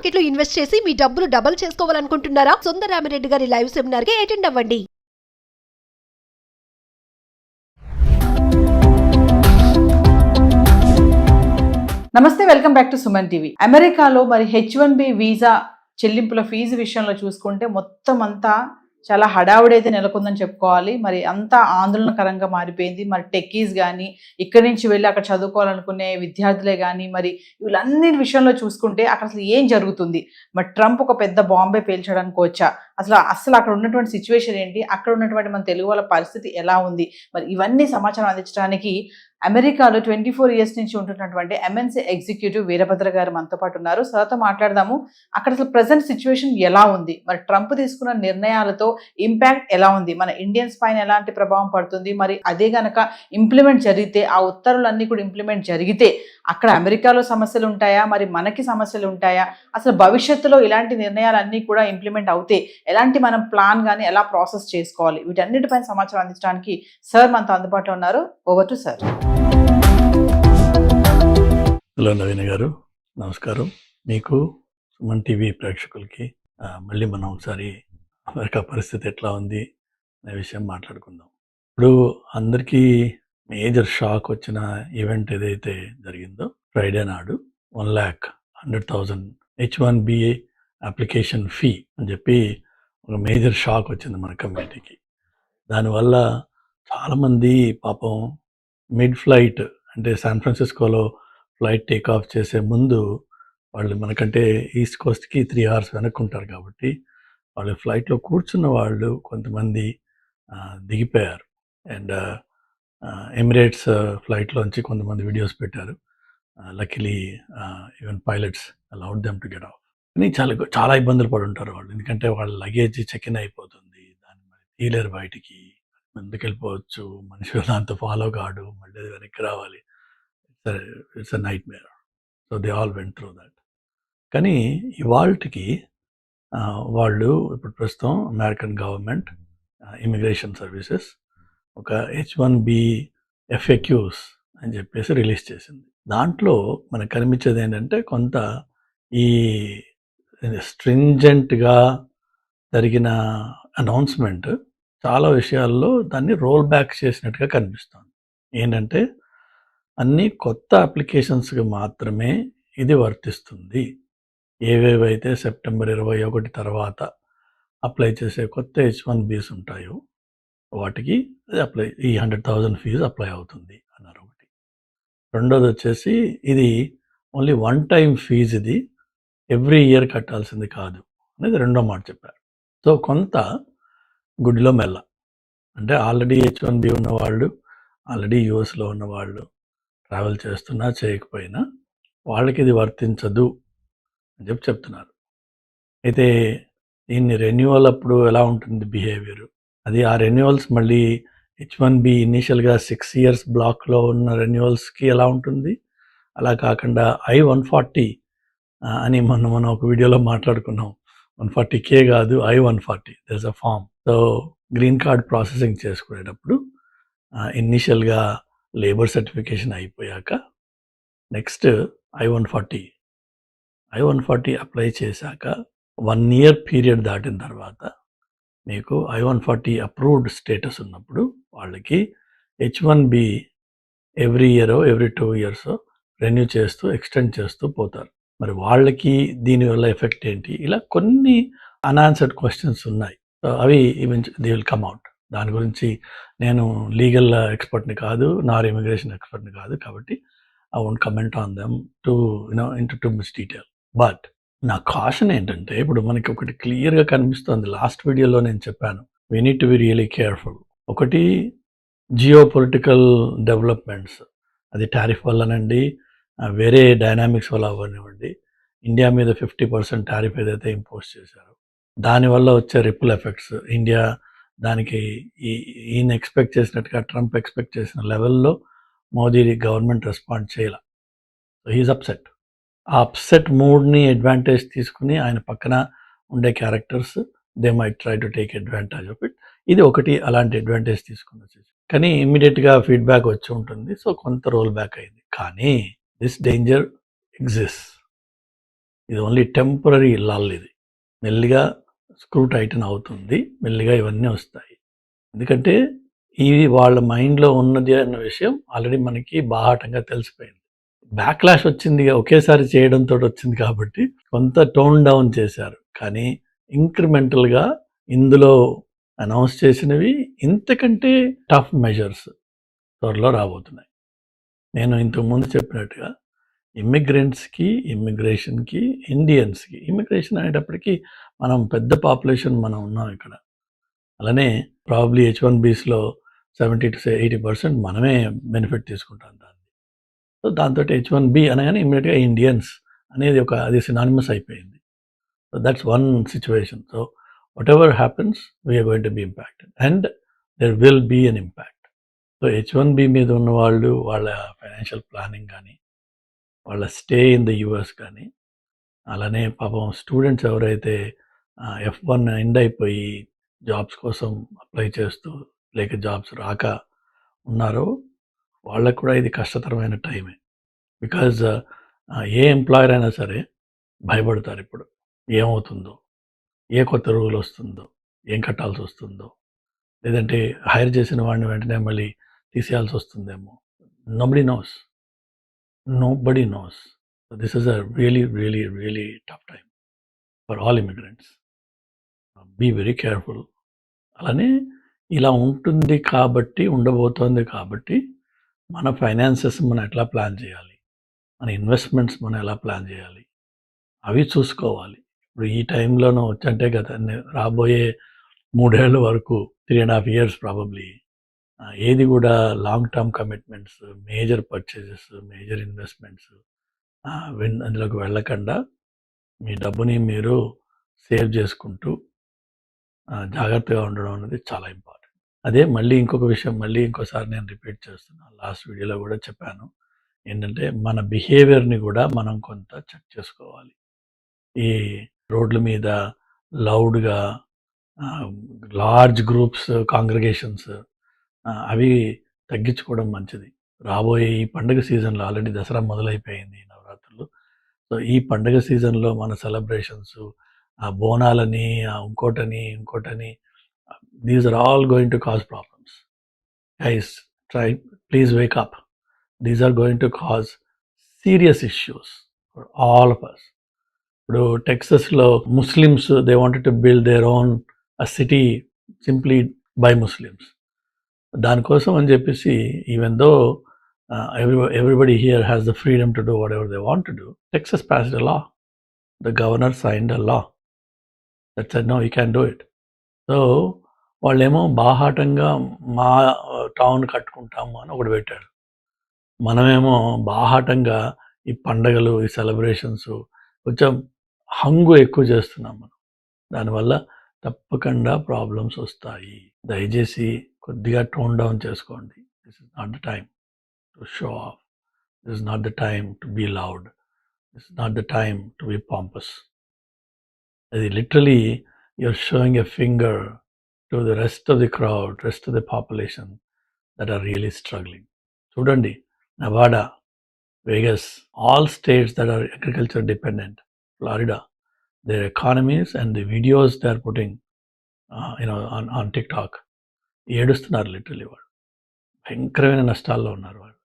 Market లో invest చేసి మీ డబ్బులు డబుల్ చేసుకోవాలనుకుంటున్నారా? సుందరరామిరెడ్డి గారి లైవ్ సెమినార్ కి అటెండ్ అవ్వండి. నమస్తే, welcome back to Suman TV. అమెరికాలో మరి H1B వీసా చెల్లింపుల ఫీజు విషయంలో చూసుకుంటే మొత్తం అంతా చాలా హడావుడైతే నెలకొందని చెప్పుకోవాలి. మరి అంతా ఆందోళనకరంగా మారిపోయింది. మరి టెక్కీస్ కానీ, ఇక్కడి నుంచి వెళ్ళి అక్కడ చదువుకోవాలనుకునే విద్యార్థులే కానీ, మరి వీళ్ళన్నిటి విషయంలో చూసుకుంటే అక్కడ అసలు ఏం జరుగుతుంది? మరి ట్రంప్ ఒక పెద్ద బాంబే పేల్చడానికి వచ్చా? అసలు అక్కడ ఉన్నటువంటి సిచ్యువేషన్ ఏంటి? అక్కడ ఉన్నటువంటి మన తెలుగు వాళ్ళ పరిస్థితి ఎలా ఉంది? మరి ఇవన్నీ సమాచారం అందించడానికి అమెరికాలో 24 ఇయర్స్ నుంచి ఉంటున్నటువంటి MNC ఎగ్జిక్యూటివ్ వీరభద్ర గారు మనతో పాటు ఉన్నారు. సార్తో మాట్లాడదాము. అక్కడ అసలు ప్రజెంట్ సిచ్యువేషన్ ఎలా ఉంది? మరి ట్రంప్ తీసుకున్న నిర్ణయాలతో ఇంపాక్ట్ ఎలా ఉంది? మన ఇండియన్స్ పైన ఎలాంటి ప్రభావం పడుతుంది? మరి అదే గనక ఇంప్లిమెంట్ జరిగితే, ఆ ఉత్తర్వులన్నీ కూడా ఇంప్లిమెంట్ జరిగితే అక్కడ అమెరికాలో సమస్యలు ఉంటాయా? మరి మనకి సమస్యలు ఉంటాయా? అసలు భవిష్యత్తులో ఇలాంటి నిర్ణయాలన్నీ కూడా ఇంప్లిమెంట్ అవుతే ఎలాంటి మనం ప్లాన్ కానీ ఎలా ప్రాసెస్ చేసుకోవాలి? వీటన్నిటిపైన సమాచారం అందించడానికి సార్ మనతో అందుబాటులో ఉన్నారు. Over to sir. Hello Naveen గారు, నమస్కారం. మీకు సుమన్ టీవీ ప్రేక్షకులకి మళ్ళీ మనం ఒకసారి అమెరికా పరిస్థితి ఎట్లా ఉంది అనే విషయం మాట్లాడుకుందాం. ఇప్పుడు అందరికీ మేజర్ షాక్ వచ్చిన ఈవెంట్ ఏదైతే జరిగిందో ఫ్రైడే నాడు 1,100,000 H1B అప్లికేషన్ ఫీ అని చెప్పి ఒక మేజర్ షాక్ వచ్చింది మన కమ్యూనిటీకి. దానివల్ల చాలామంది పాపం మిడ్ ఫ్లైట్ అంటే శాన్ ఫ్రాన్సిస్కోలో ఫ్లైట్ టేక్ ఆఫ్ చేసే ముందు వాళ్ళు మనకంటే ఈస్ట్ కోస్ట్కి 3 hours వెనక్కుంటారు కాబట్టి వాళ్ళు ఫ్లైట్లో కూర్చున్న వాళ్ళు కొంతమంది దిగిపోయారు. అండ్ ఎమిరేట్స్ ఫ్లైట్లోంచి కొంతమంది వీడియోస్ పెట్టారు. Luckily even pilots allowed them to get off. కానీ చాలా ఇబ్బందులు పడి ఉంటారు వాళ్ళు, ఎందుకంటే వాళ్ళ లగేజ్ చెక్ ఇన్ అయిపోతుంది, దాన్ని మరి తీయలేరు బయటికి, ముందుకు వెళ్ళిపోవచ్చు, మనిషి దాంతో ఫాలో కాడు, మళ్ళీ వెనక్కి రావాలి. It's a nightmare. So they all went through that. కానీ ఇవాళకి వాళ్ళు ఇప్పుడు ప్రస్తుతం అమెరికన్ గవర్నమెంట్ ఇమిగ్రేషన్ సర్వీసెస్ ఒక H1B FAQs అని చెప్పేసి రిలీజ్ చేసింది. దాంట్లో మనకు కనిపించేది ఏంటంటే కొంత ఈ స్ట్రింజెంట్గా జరిగిన అనౌన్స్మెంట్ చాలా విషయాల్లో దాన్ని రోల్ బ్యాక్ చేసినట్టుగా కనిపిస్తుంది. ఏంటంటే అన్ని కొత్త అప్లికేషన్స్కి మాత్రమే ఇది వర్తిస్తుంది. ఏవేవైతే సెప్టెంబర్ 21 తర్వాత అప్లై చేసే కొత్త H1Bs ఉంటాయో వాటికి ఈ 100,000 ఫీజు అప్లై అవుతుంది అన్నారు ఒకటి. రెండోది వచ్చేసి ఇది ఓన్లీ వన్ టైం ఫీజు, ఇది ఎవ్రీ ఇయర్ కట్టాల్సింది కాదు అనేది రెండో మాట చెప్పారు. సో కొంత గుడిలో మెల్ల, అంటే ఆల్రెడీ H1B ఉన్నవాళ్ళు, ఆల్రెడీ యూఎస్లో ఉన్నవాళ్ళు ట్రావెల్ చేస్తున్నా చేయకపోయినా వాళ్ళకి ఇది వర్తించదు అని చెప్తున్నారు. అయితే దీన్ని రెన్యువల్ అప్పుడు ఎలా ఉంటుంది బిహేవియర్, అది ఆ రెన్యువల్స్ మళ్ళీ H1B ఇనీషియల్గా 6 years బ్లాక్లో ఉన్న రెన్యువల్స్కి ఎలా ఉంటుంది, అలా కాకుండా I-140 అని మనం ఒక వీడియోలో మాట్లాడుకున్నాం. 140K కాదు, I-140, there is a form. So green card processing చేసుకునేటప్పుడు ఇనీషియల్గా లేబర్ సర్టిఫికేషన్ అయిపోయాక నెక్స్ట్ I-140 అప్లై చేశాక 1 year పీరియడ్ దాటిన తర్వాత మీకు I-140 అప్రూవ్డ్ స్టేటస్ ఉన్నప్పుడు వాళ్ళకి H1B ఎవ్రీ ఇయరో ఎవ్రీ 2 years రెన్యూ చేస్తూ ఎక్స్టెండ్ చేస్తూ పోతారు. మరి వాళ్ళకి దీనివల్ల ఎఫెక్ట్ ఏంటి, ఇలా కొన్ని అన్ఆన్సర్డ్ క్వశ్చన్స్ ఉన్నాయి. అవి దే విల్ కమ్ అవుట్. దాని గురించి నేను లీగల్ ఎక్స్పర్ట్ని కాదు, నార్ ఇమిగ్రేషన్ ఎక్స్పర్ట్ని కాదు, కాబట్టి I won't comment on them into too much detail. But నా కాషన్ ఏంటంటే ఇప్పుడు మనకి ఒకటి క్లియర్గా కనిపిస్తుంది. లాస్ట్ వీడియోలో నేను చెప్పాను, we need to be really careful. ఒకటి జియో పొలిటికల్ డెవలప్మెంట్స్, అది టారిఫ్ వల్లనండి, వేరే డైనామిక్స్ వల్ల అవ్వనివ్వండి, ఇండియా మీద 50% టారిఫ్ ఏదైతే ఇంపోజ్ చేశారో దానివల్ల వచ్చే రిపుల్ ఎఫెక్ట్స్, ఇండియా దానికి ఈయన ఎక్స్పెక్ట్ చేసినట్టుగా ట్రంప్ ఎక్స్పెక్ట్ చేసిన లెవెల్లో మోదీ గవర్నమెంట్ రెస్పాండ్ చేయాల. So he's upset. ఆ అప్సెట్ మూడ్ని అడ్వాంటేజ్ తీసుకుని ఆయన పక్కన ఉండే characters they might try to take advantage of it. ఇది ఒకటి అలాంటి అడ్వాంటేజ్ తీసుకుని వచ్చేసి, కానీ ఇమ్మీడియట్గా ఫీడ్బ్యాక్ వచ్చి ఉంటుంది. సో కొంత రోల్ బ్యాక్ అయింది. కానీ దిస్ డేంజర్ ఎగ్జిస్ట్. ఇది ఓన్లీ టెంపరరీ లల్. ఇది మెల్లిగా స్క్రూ టైటన్ అవుతుంది, మెల్లిగా ఇవన్నీ వస్తాయి. ఎందుకంటే ఇది వాళ్ళ మైండ్లో ఉన్నది అన్న విషయం ఆల్రెడీ మనకి బాహాటంగా తెలిసిపోయింది. బ్యాక్లాష్ వచ్చింది, ఒకేసారి చేయడంతో వచ్చింది కాబట్టి కొంత టోన్ డౌన్ చేశారు. కానీ ఇంక్రిమెంటల్గా ఇందులో అనౌన్స్ చేసినవి ఇంతకంటే టఫ్ మెజర్స్ త్వరలో రాబోతున్నాయి. నేను ఇంతకుముందు చెప్పినట్టుగా ఇమ్మిగ్రెంట్స్కి, ఇమ్మిగ్రేషన్కి, ఇండియన్స్కి, ఇమ్మిగ్రేషన్ అనేటప్పటికీ మనం పెద్ద పాపులేషన్ మనం ఉన్నాం ఇక్కడ. అలానే ప్రాబ్లీ H1Bsలో 70 to 80% మనమే బెనిఫిట్ తీసుకుంటాం దాన్ని. సో దాంతో H1B అనగానే ఇమ్మీడియట్గా ఇండియన్స్ అనేది అది సినానిమస్ అయిపోయింది. So that's one situation. So whatever happens we're going to be impacted and there will be an impact. సో H1B మీద ఉన్న వాళ్ళు వాళ్ళ ఫైనాన్షియల్ ప్లానింగ్ కానీ, వాళ్ళ స్టే ఇన్ ద US కానీ, అలానే పాపం స్టూడెంట్స్ ఎవరైతే F1 ఎండ్ అయిపోయి జాబ్స్ కోసం అప్లై చేస్తూ లేక జాబ్స్ రాక ఉన్నారో వాళ్ళకు కూడా ఇది కష్టతరమైన టైమే. బికాజ్ ఏ ఎంప్లాయర్ అయినా సరే భయపడతారు ఇప్పుడు. ఏమవుతుందో, ఏ కొత్త రూల్ వస్తుందో, ఏం కట్టాల్సి వస్తుందో, లేదంటే హైర్ చేసిన వాడిని వెంటనే మళ్ళీ తీసేయాల్సి వస్తుందేమో. Nobody knows. This is a really really really tough time for all immigrants. Be very careful. అలానే ఇలా ఉంటుంది కాబట్టి, ఉండబోతోంది కాబట్టి మన ఫైనాన్సెస్ మనం ఎట్లా ప్లాన్ చేయాలి, మన ఇన్వెస్ట్మెంట్స్ మనం ఎలా ప్లాన్ చేయాలి, అవి చూసుకోవాలి. ఇప్పుడు ఈ టైంలోనూ వచ్చంటే గత రాబోయే 3 ఏళ్ళ వరకు 3.5 years ప్రాబబ్లీ ఏది కూడా long term commitments, major purchases, major investments అందులోకి వెళ్ళకుండా మీ డబ్బుని మీరు సేవ్ చేసుకుంటూ జాగ్రత్తగా ఉండడం అనేది చాలా ఇంపార్టెంట్. అదే మళ్ళీ ఇంకొక విషయం, మళ్ళీ ఇంకోసారి నేను రిపీట్ చేస్తున్నాను, లాస్ట్ వీడియోలో కూడా చెప్పాను. ఏంటంటే మన బిహేవియర్ని కూడా మనం కొంత చెక్ చేసుకోవాలి. ఈ రోడ్ల మీద లౌడ్గా లార్జ్ గ్రూప్స్, కాంగ్రిగేషన్స్ అవి తగ్గించుకోవడం మంచిది. రాబోయే ఈ పండుగ సీజన్లో ఆల్రెడీ దసరా మొదలైపోయింది, నవరాత్రులు. సో ఈ పండుగ సీజన్లో మన సెలబ్రేషన్స్, ఆ బోనాలని, ఇంకోటని these are all going to cause problems. Guys, please wake up. These are going to cause serious issues for all of us. ఇప్పుడు టెక్సస్లో Muslims they wanted to build their own city simply by Muslims. దానికోసం అని చెప్పేసి even though everybody here has the freedom to do whatever they want to do, Texas passed a law. The governor signed a law that said no, you can't do it. So వాళ్ళేమో బాహాటంగా మా town కట్టుకుంటాము అని ఒకటి పెట్టాడు. మనమేమో బాహాటంగా ఈ పండగలు, ఈ సెలబ్రేషన్స్ కొంచెం హంగు ఎక్కువ చేస్తున్నాం మనం. దానివల్ల తప్పకుండా ప్రాబ్లమ్స్ వస్తాయి. దయచేసి కొద్దిగా టోన్ డౌన్ చేసుకోండి. This is not the time to show off. This is not the time to be loud. This is not the time to be pompous. అది literally you're showing a finger to the rest of the crowd, rest of the population that are really struggling. Chudandi, Nevada, Vegas, all states that are agriculture dependent, Florida, their economies and the videos they are putting on TikTok, ఏడుస్తున్నారు literally. వాళ్ళు భయంకరమైన నష్టాల్లో ఉన్నారు. వాళ్ళు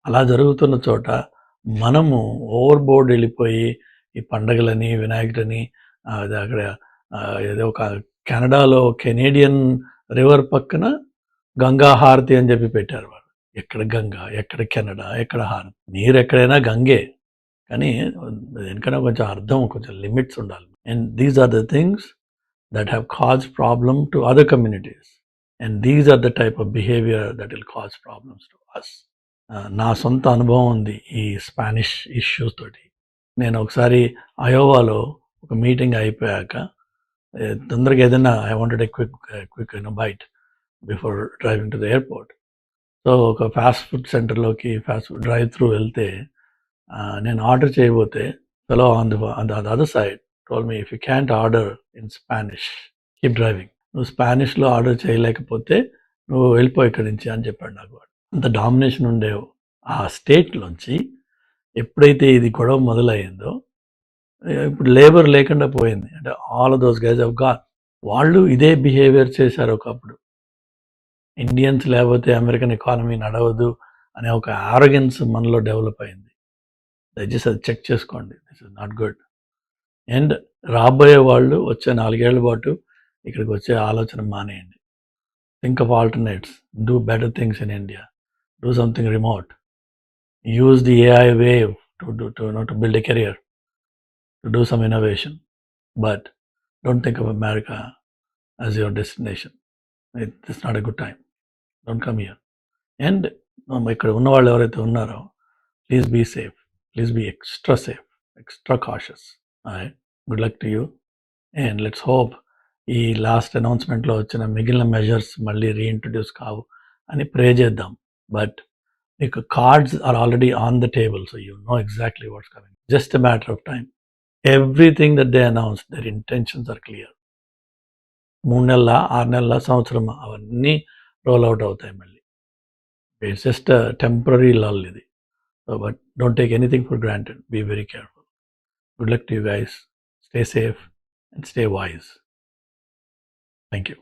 అలా జరుగుతున్న చోట మనము ఓవర్ బోర్డ్ వెళ్ళిపోయి ఈ పండగలని, వినాయకుడని, అక్కడ ఏదో ఒక కెనడాలో కెనేడియన్ రివర్ పక్కన గంగా హారతి అని చెప్పి పెట్టారు వాళ్ళు. ఎక్కడ గంగా, ఎక్కడ కెనడా, ఎక్కడ హారతి? నీరు ఎక్కడైనా గంగే, కానీ దేనికైనా కొంచెం అర్థం, కొంచెం లిమిట్స్ ఉండాలి. And these are the things that have cause problem to other communities, and these are the type of behaviour that will cause problems to us. నా సొంత అనుభవం ఉంది ఈ స్పానిష్ ఇష్యూస్ తోటి. నేను ఒకసారి అయోవాలో ఒక మీటింగ్ అయిపోయాక తొందరగా ఏదైనా I wanted a quick bite before driving to the airport. So ఒక ఫాస్ట్ ఫుడ్ సెంటర్లోకి ఫాస్ట్ ఫుడ్ డ్రైవ్ త్రూ వెళ్తే నేను ఆర్డర్ చేయబోతే fellow on the other side told me, if you can't order in Spanish keep driving. నువ్వు స్పానిష్లో order చేయలేకపోతే నువ్వు వెళ్ళిపో ఇక్కడి నుంచి అని చెప్పాడు నాకు. వాడు అంత డామినేషన్ ఉండే ఆ స్టేట్లోంచి ఎప్పుడైతే ఇది గొడవ మొదలయ్యిందో ఇప్పుడు లేబర్ లేకుండా పోయింది. అంటే all of those guys have gone. వాళ్ళు ఇదే బిహేవియర్ చేశారు ఒకప్పుడు. ఇండియన్స్ లేకపోతే అమెరికన్ ఎకానమీ నడవదు అనే ఒక ఆరోగెన్స్ మనలో డెవలప్ అయింది. దయచేసి అది చెక్ చేసుకోండి. This is not good. And రాబోయే వాళ్ళు వచ్చే 4 ఏళ్ల పాటు ఇక్కడికి వచ్చే ఆలోచన మానేయండి. Think of alternates. Do better things in India. Do something remote. Use the AI wave to build a career, to do some innovation. But don't think of America as your destination. It's not a good time. Don't come here. And ఇక్కడ ఉన్న వాళ్ళు ఎవరైతే ఉన్నారో please be safe. Please be extra safe, extra cautious. Good luck to you. And let's hope ఈ last అనౌన్స్మెంట్లో వచ్చిన మిగిలిన measures మళ్ళీ రీఇంట్రడ్యూస్ కావు అని ప్రే చేద్దాం. బట్ మీకు cards are already on the table, so you know exactly what's coming. Just a matter of time. Everything that they announce, their intentions are clear. 3 నెలల, 6 నెలల, సంవత్సరం అవన్నీ రోల్ అవుట్ అవుతాయి మళ్ళీ. ఇట్స్ జస్ట్ టెంపరీ లల్ ఇది. So but don't take anything for granted. Be very careful. Good luck to you guys. Stay safe and stay wise. Thank you.